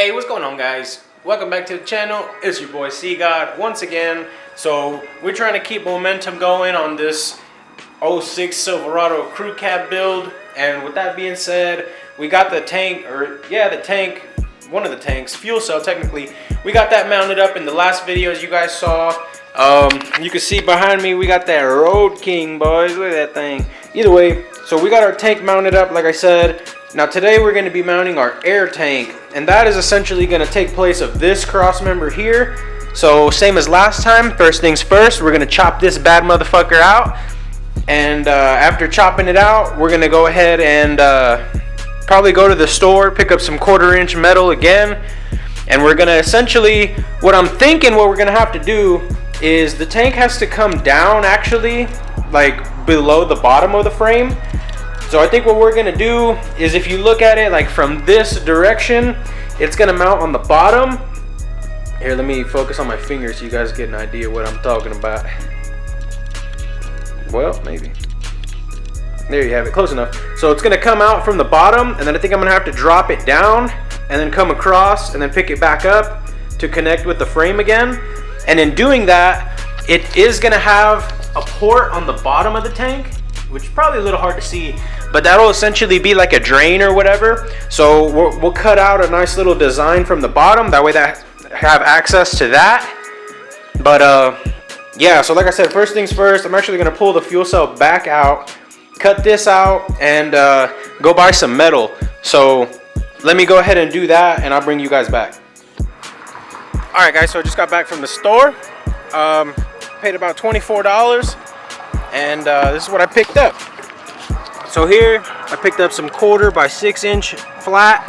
Hey, what's going on, guys? Welcome back to the channel. It's your boy CGOD once again. So we're trying to keep momentum going on this 06 Silverado crew cab build. And with that being said, we got the tank, one of the tanks, fuel cell technically. We got that mounted up in the last videos you guys saw. You can see behind me we got that Road King, boys. Look at that thing. Either way, so we got our tank mounted up like I said. Now today we're going to be mounting our air tank, and that is essentially going to take place of this cross member here. So same as last time, first things first, we're going to chop this bad motherfucker out, and after chopping it out, we're going to go ahead and probably go to the store, pick up some 1/4 inch metal again, and we're going to essentially, what we're going to have to do is the tank has to come down actually, like below the bottom of the frame. So I think what we're gonna do is, if you look at it like from this direction, it's gonna mount on the bottom. Here, let me focus on my fingers so you guys get an idea what I'm talking about. Well, maybe. There you have it, close enough. So it's gonna come out from the bottom, and then I think I'm gonna have to drop it down and then come across and then pick it back up to connect with the frame again. And in doing that, it is gonna have a port on the bottom of the tank, which is probably a little hard to see, but that'll essentially be like a drain or whatever. So we'll cut out a nice little design from the bottom, that way that have access to that. But yeah, so like I said, first things first, I'm actually gonna pull the fuel cell back out, cut this out, and go buy some metal. So let me go ahead and do that, and I'll bring you guys back. All right, guys, so I just got back from the store. Paid about $24. And this is what I picked up. So here I picked up some 1/4 by 6 inch flat,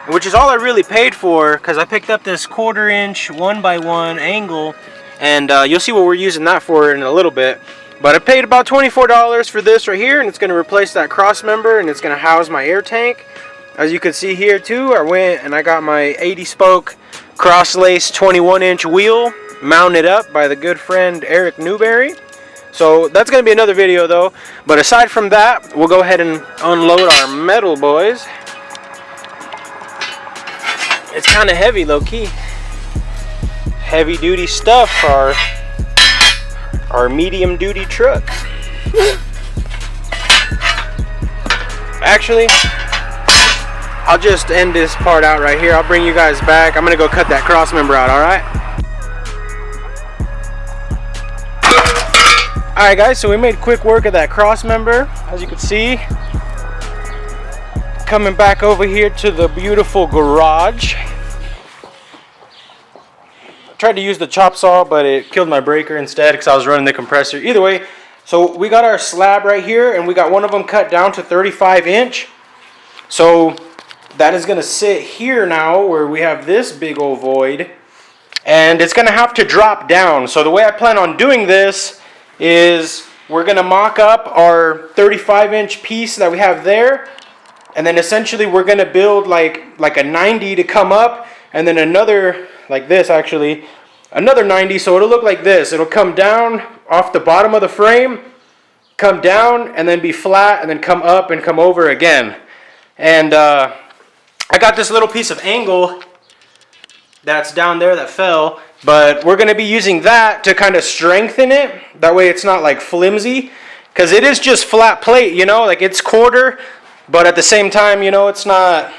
which is all I really paid for, because I picked up this 1/4 inch 1x1 angle, and you'll see what we're using that for in a little bit. But I paid about $24 for this right here, and it's going to replace that cross member, and it's going to house my air tank. As you can see here too, I went and I got my 80 spoke cross lace 21 inch wheel mounted up by the good friend Eric Newberry. So that's going to be another video though. But aside from that, we'll go ahead and unload our metal, boys. It's kind of heavy, low key. Heavy duty stuff for our medium duty truck. Actually, I'll just end this part out right here. I'll bring you guys back. I'm going to go cut that cross member out, alright? Alright guys, so we made quick work of that cross member, as you can see. Coming back over here to the beautiful garage. I tried to use the chop saw, but it killed my breaker instead because I was running the compressor. Either way, so we got our slab right here, and we got one of them cut down to 35 inch. So that is going to sit here now, where we have this big old void. And it's going to have to drop down. So the way I plan on doing this is we're going to mock up our 35 inch piece that we have there, and then essentially we're going to build like a 90 to come up, and then another, like this actually, another 90, so it'll look like this. It'll come down off the bottom of the frame, come down, and then be flat, and then come up and come over again. And I got this little piece of angle that's down there that fell, but we're going to be using that to kind of strengthen it. That way it's not like flimsy, because it is just flat plate, you know, like it's 1/4, but at the same time, you know, it's not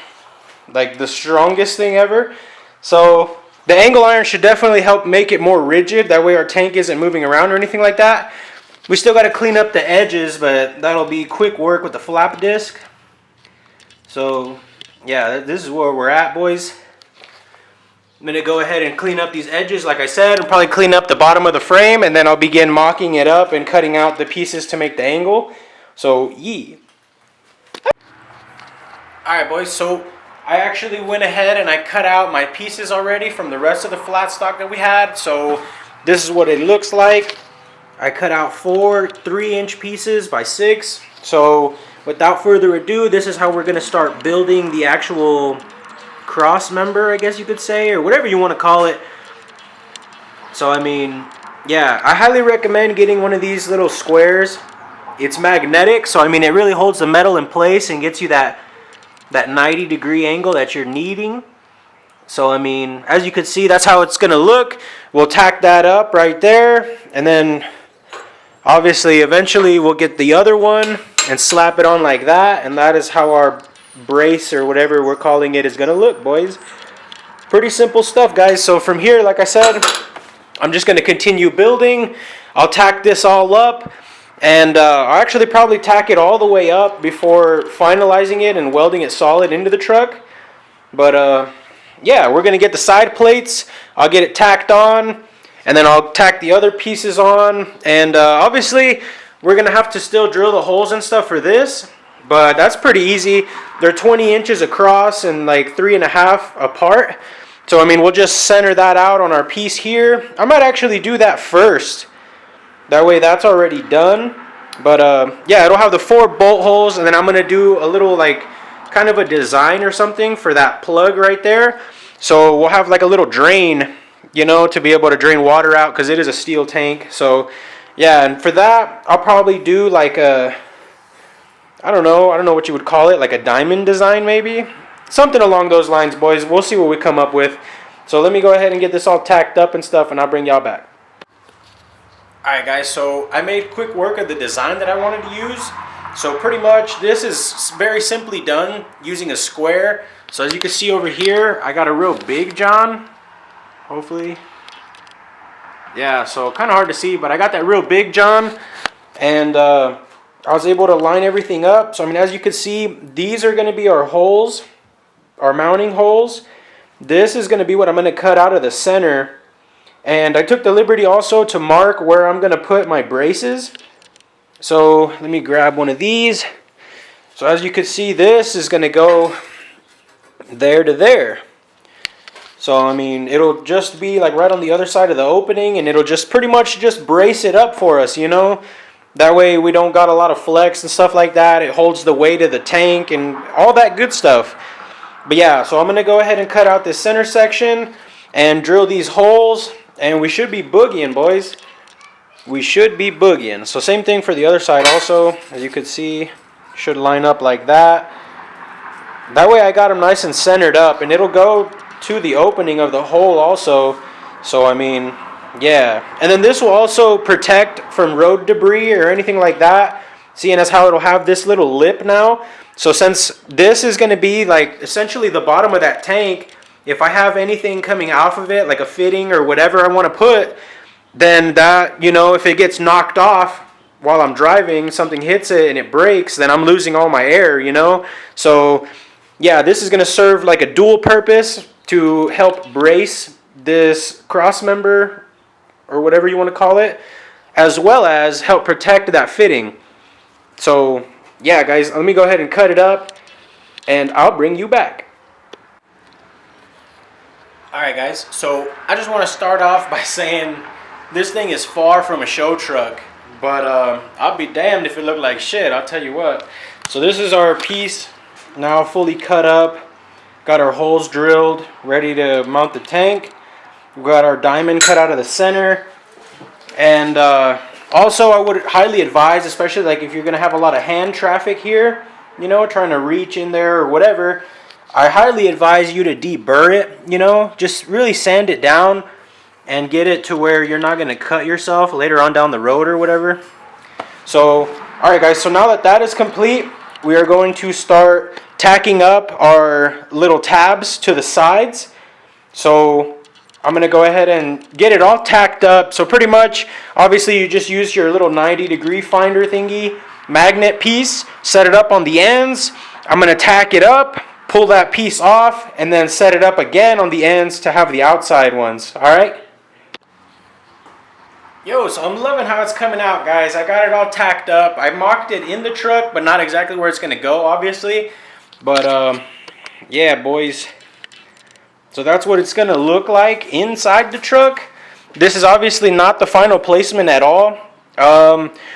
like the strongest thing ever. So the angle iron should definitely help make it more rigid. That way our tank isn't moving around or anything like that. We still got to clean up the edges, but that'll be quick work with the flap disc. So yeah, this is where we're at, boys. I'm going to go ahead and clean up these edges, like I said, and probably clean up the bottom of the frame, and then I'll begin mocking it up and cutting out the pieces to make the angle. So, yeah. Alright, boys, so I actually went ahead and I cut out my pieces already from the rest of the flat stock that we had. So, this is what it looks like. I cut out 4 3-inch pieces by 6. So, without further ado, this is how we're going to start building the actual cross member, I guess you could say, or whatever you want to call it. So I mean, yeah, I highly recommend getting one of these little squares. It's magnetic, so I mean it really holds the metal in place and gets you that 90-degree angle that you're needing. So I mean, as you can see, that's how it's gonna look. We'll tack that up right there, and then obviously eventually we'll get the other one and slap it on like that, and that is how our brace or whatever we're calling it is gonna look, boys. Pretty simple stuff, guys. So from here, like I said, I'm just gonna continue building. I'll tack this all up, and I'll actually probably tack it all the way up before finalizing it and welding it solid into the truck. But yeah, we're gonna get the side plates. I'll get it tacked on, and then I'll tack the other pieces on. And obviously, we're gonna have to still drill the holes and stuff for this, but that's pretty easy. They're 20 inches across and like 3.5 apart. So I mean, we'll just center that out on our piece here. I might actually do that first. That way that's already done. But yeah, it'll have the 4 bolt holes, and then I'm gonna do a little like kind of a design or something for that plug right there. So we'll have like a little drain, you know, to be able to drain water out, because it is a steel tank. So yeah, and for that I'll probably do like a, I don't know what you would call it, like a diamond design maybe, something along those lines, boys. We'll see what we come up with. So let me go ahead and get this all tacked up and stuff, and I'll bring y'all back. Alright guys, so I made quick work of the design that I wanted to use. So pretty much this is very simply done using a square. So as you can see over here, I got a real big John, hopefully. Yeah, so kind of hard to see, but I got that real big John, and I was able to line everything up. So I mean, as you can see, these are going to be our holes, our mounting holes. This is going to be what I'm going to cut out of the center. And I took the liberty also to mark where I'm going to put my braces. So let me grab one of these. So as you can see, this is going to go there to there. So I mean, it'll just be like right on the other side of the opening, and it'll just pretty much just brace it up for us, you know. That way we don't got a lot of flex and stuff like that. It holds the weight of the tank and all that good stuff. But yeah, so I'm going to go ahead and cut out this center section and drill these holes, and we should be boogieing, boys. We should be boogieing. So same thing for the other side also. As you can see, should line up like that. That way I got them nice and centered up, and it'll go to the opening of the hole also. So I mean, yeah. And then this will also protect from road debris or anything like that, seeing as how it'll have this little lip now. So since this is going to be like essentially the bottom of that tank, if I have anything coming off of it, like a fitting or whatever I want to put, then that, you know, if it gets knocked off while I'm driving, something hits it and it breaks, then I'm losing all my air, you know. So yeah, this is going to serve like a dual purpose to help brace this cross member or whatever you want to call it, as well as help protect that fitting. So yeah guys, let me go ahead and cut it up, and I'll bring you back. Alright guys, so I just want to start off by saying this thing is far from a show truck, but I'll be damned if it looked like shit, I'll tell you what. So this is our piece now fully cut up. Got our holes drilled, ready to mount the tank. We've got our diamond cut out of the center. And also I would highly advise, especially like if you're going to have a lot of hand traffic here, you know, trying to reach in there or whatever, I highly advise you to deburr it, you know, just really sand it down and get it to where you're not going to cut yourself later on down the road or whatever. So, alright guys, so now that that is complete, we are going to start tacking up our little tabs to the sides. So I'm going to go ahead and get it all tacked up. So pretty much, obviously you just use your little 90-degree finder thingy, magnet piece, set it up on the ends. I'm going to tack it up, pull that piece off, and then set it up again on the ends to have the outside ones. Alright? Yo, so I'm loving how it's coming out, guys. I got it all tacked up. I mocked it in the truck, but not exactly where it's going to go, obviously. But, yeah, boys. So that's what it's going to look like inside the truck. This is obviously not the final placement at all.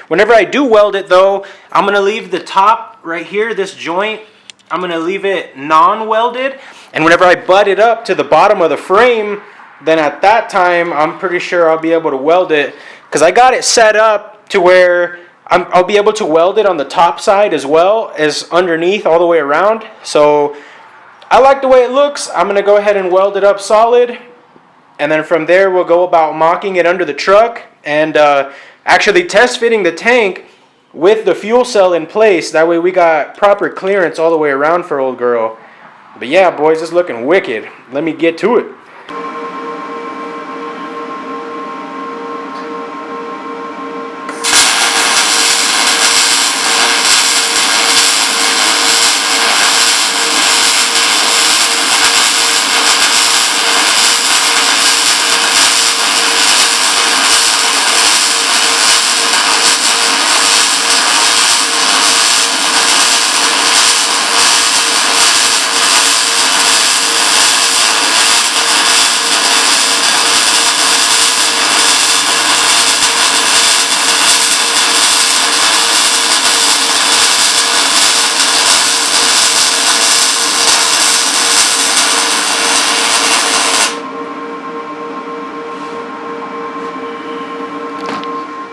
Whenever I do weld it, though, I'm going to leave the top right here, this joint, I'm going to leave it non-welded. And whenever I butt it up to the bottom of the frame, then at that time, I'm pretty sure I'll be able to weld it. Because I got it set up to where I'll be able to weld it on the top side as well as underneath all the way around. So I like the way it looks. I'm going to go ahead and weld it up solid. And then from there, we'll go about mocking it under the truck. And actually test fitting the tank with the fuel cell in place. That way we got proper clearance all the way around for old girl. But yeah, boys, it's looking wicked. Let me get to it.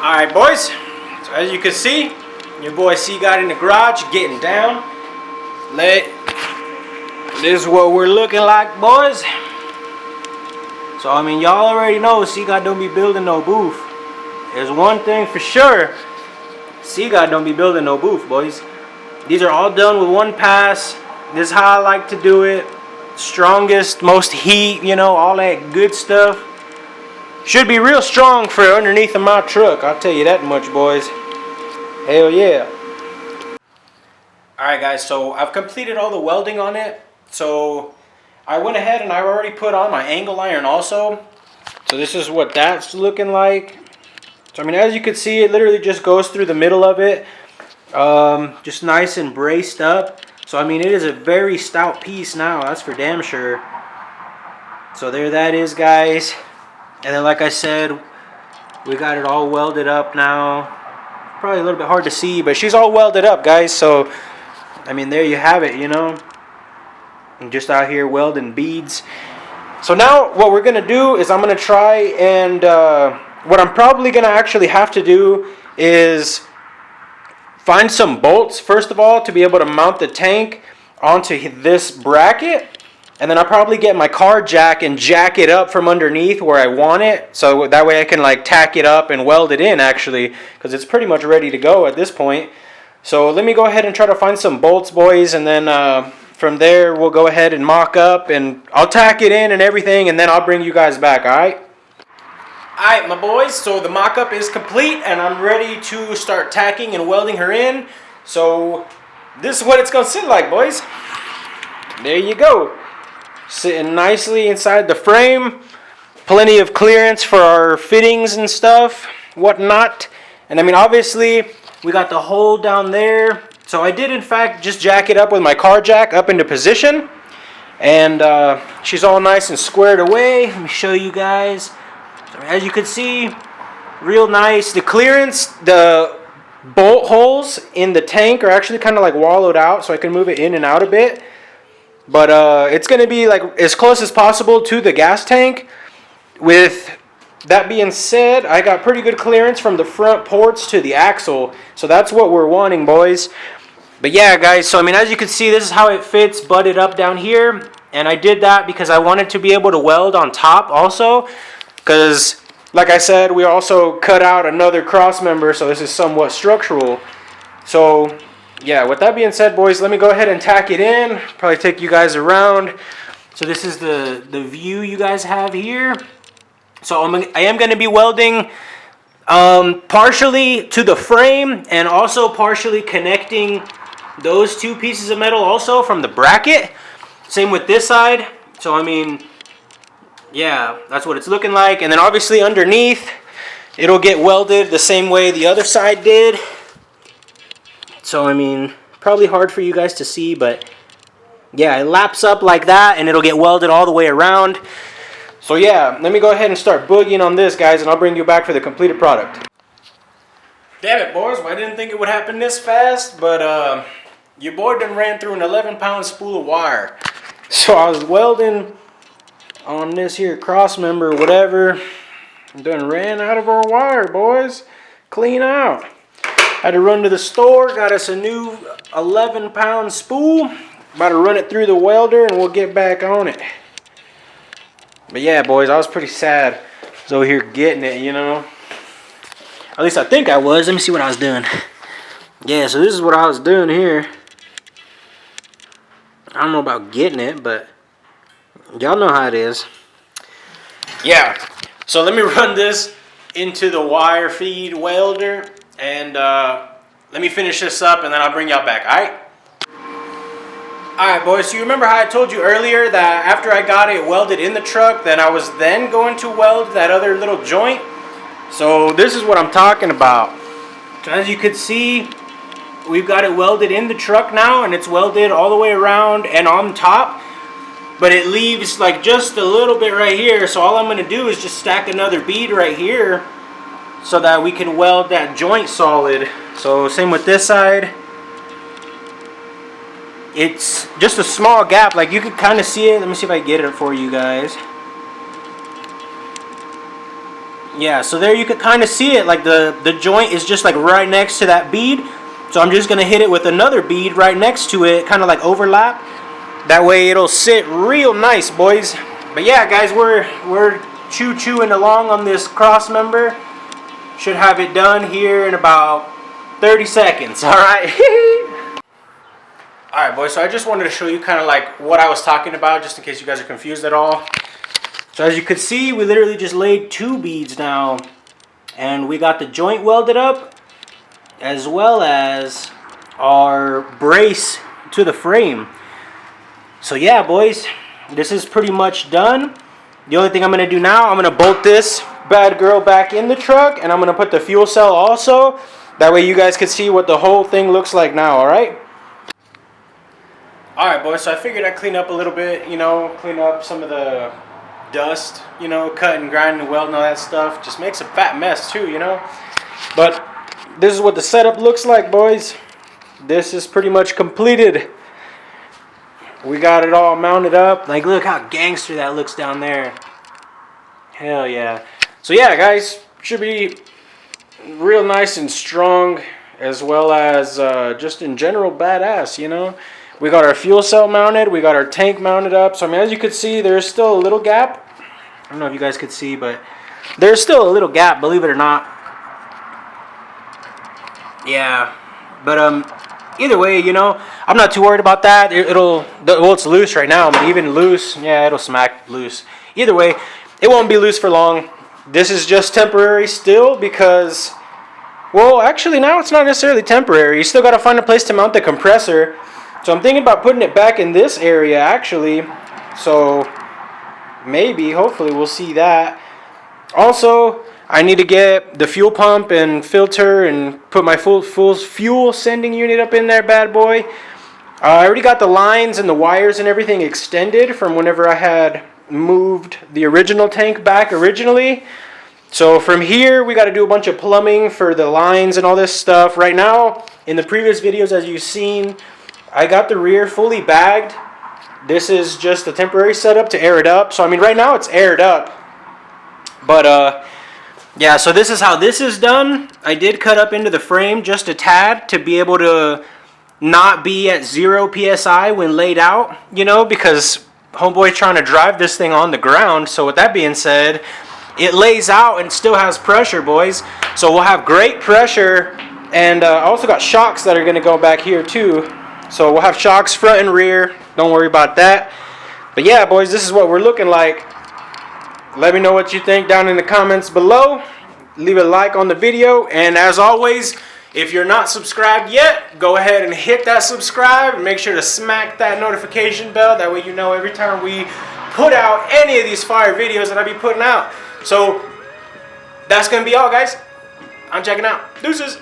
Alright, boys, so as you can see, your boy CGOD in the garage getting down. This is what we're looking like, boys. So I mean, y'all already know CGOD don't be building no booth. There's one thing for sure, CGOD don't be building no booth, boys. These are all done with one pass. This is how I like to do it. Strongest, most heat, you know, all that good stuff. Should be real strong for underneath of my truck, I'll tell you that much, boys. Hell yeah. Alright guys, so I've completed all the welding on it. So I went ahead and I already put on my angle iron also. So this is what that's looking like. So I mean, as you can see, it literally just goes through the middle of it. Just nice and braced up. So I mean, it is a very stout piece now, that's for damn sure. So there that is, guys. And then like I said, we got it all welded up now. Probably a little bit hard to see, but she's all welded up, guys. So, I mean, there you have it, you know. I'm just out here welding beads. So now what we're going to do is I'm going to try and what I'm probably going to actually have to do is find some bolts, first of all, to be able to mount the tank onto this bracket. And then I'll probably get my car jack and jack it up from underneath where I want it. So that way I can like tack it up and weld it in actually. Because it's pretty much ready to go at this point. So let me go ahead and try to find some bolts, boys. And then from there we'll go ahead and mock up. And I'll tack it in and everything. And then I'll bring you guys back, alright? Alright, my boys. So the mock-up is complete. And I'm ready to start tacking and welding her in. So this is what it's going to sit like, boys. There you go. Sitting nicely inside the frame. Plenty of clearance for our fittings and stuff, whatnot. And I mean, obviously, we got the hole down there. So I did, in fact, just jack it up with my car jack up into position. And she's all nice and squared away. Let me show you guys. So as you can see, real nice. The clearance, the bolt holes in the tank are actually kind of like wallowed out, so I can move it in and out a bit. But it's going to be like as close as possible to the gas tank. With that being said, I got pretty good clearance from the front ports to the axle. So that's what we're wanting, boys. But yeah, guys, so I mean, as you can see, this is how it fits butted up down here. And I did that because I wanted to be able to weld on top also. Because, like I said, we also cut out another cross member, so this is somewhat structural. So yeah, with that being said, boys, let me go ahead and tack it in. Probably take you guys around. So this is the view you guys have here. So I am going to be welding partially to the frame and also partially connecting those two pieces of metal also from the bracket. Same with this side. So I mean, yeah, that's what it's looking like. And then obviously underneath, it'll get welded the same way the other side did. So, I mean, probably hard for you guys to see, but yeah, it laps up like that and it'll get welded all the way around. So yeah, let me go ahead and start boogieing on this, guys, and I'll bring you back for the completed product. Damn it, boys, well, I didn't think it would happen this fast, but your boy done ran through an 11-pound spool of wire. So I was welding on this here cross member, whatever, and done ran out of our wire, boys. Clean out. Had to run to the store, got us a new 11-pound spool. About to run it through the welder and we'll get back on it. But yeah, boys, I was pretty sad. I was over here getting it, you know. At least I think I was. Let me see what I was doing. Yeah, so this is what I was doing here. I don't know about getting it, but y'all know how it is. Yeah, so let me run this into the wire feed welder and let me finish this up and then I'll bring y'all back, alright? Alright, boys, so you remember how I told you earlier that after I got it welded in the truck, then I was then going to weld that other little joint? So this is what I'm talking about. So as you could see, we've got it welded in the truck now, and it's welded all the way around and on top. But it leaves like just a little bit right here. So all I'm going to do is just stack another bead right here so that we can weld that joint solid. So same with this side. It's just a small gap, like you can kind of see it. Let me see if I can get it for you guys. Yeah, so there you could kind of see it, like the joint is just like right next to that bead. So I'm just gonna hit it with another bead right next to it, kind of like overlap. That way it'll sit real nice, boys. But yeah, guys, we're chewing along on this cross member. Should have it done here in about 30 seconds, all right? Alright, boys, so I just wanted to show you kind of like what I was talking about, just in case you guys are confused at all. So as you can see, we literally just laid 2 beads now, and we got the joint welded up, as well as our brace to the frame. So yeah, boys, this is pretty much done. The only thing I'm going to do now, I'm going to bolt this bad girl back in the truck, and I'm going to put the fuel cell also. That way you guys can see what the whole thing looks like now, alright? Alright, boys, so I figured I'd clean up a little bit, you know, clean up some of the dust, you know, cut and grind and weld and all that stuff. Just makes a fat mess too, you know. But this is what the setup looks like, boys. This is pretty much completed. We got it all mounted up. Like, look how gangster that looks down there. Hell yeah. So yeah, guys, should be real nice and strong, as well as just in general badass, you know. We got our fuel cell mounted. We got our tank mounted up. So, I mean, as you can see, there's still a little gap. I don't know if you guys could see, but there's still a little gap, believe it or not. Yeah. But, either way, you know, I'm not too worried about that. Well, it's loose right now, but even loose, yeah, it'll smack loose. Either way, it won't be loose for long. This is just temporary still because, well, actually, now it's not necessarily temporary. You still got to find a place to mount the compressor. So I'm thinking about putting it back in this area, actually. So maybe, hopefully, we'll see that. Also, I need to get the fuel pump and filter and put my full fuel sending unit up in there, bad boy. I already got the lines and the wires and everything extended from whenever I had moved the original tank back originally. So from here, we got to do a bunch of plumbing for the lines and all this stuff. Right now, in the previous videos, as you've seen, I got the rear fully bagged. This is just a temporary setup to air it up. So, I mean, right now it's aired up. But, yeah, so this is how this is done. I did cut up into the frame just a tad to be able to not be at 0 PSI when laid out, you know, because homeboy's trying to drive this thing on the ground. So with that being said, it lays out and still has pressure, boys. So we'll have great pressure. And I also got shocks that are going to go back here too. So we'll have shocks front and rear. Don't worry about that. But yeah, boys, this is what we're looking like. Let me know what you think down in the comments below. Leave a like on the video. And as always, if you're not subscribed yet, go ahead and hit that subscribe. And make sure to smack that notification bell. That way you know every time we put out any of these fire videos that I be putting out. So that's going to be all, guys. I'm checking out. Deuces.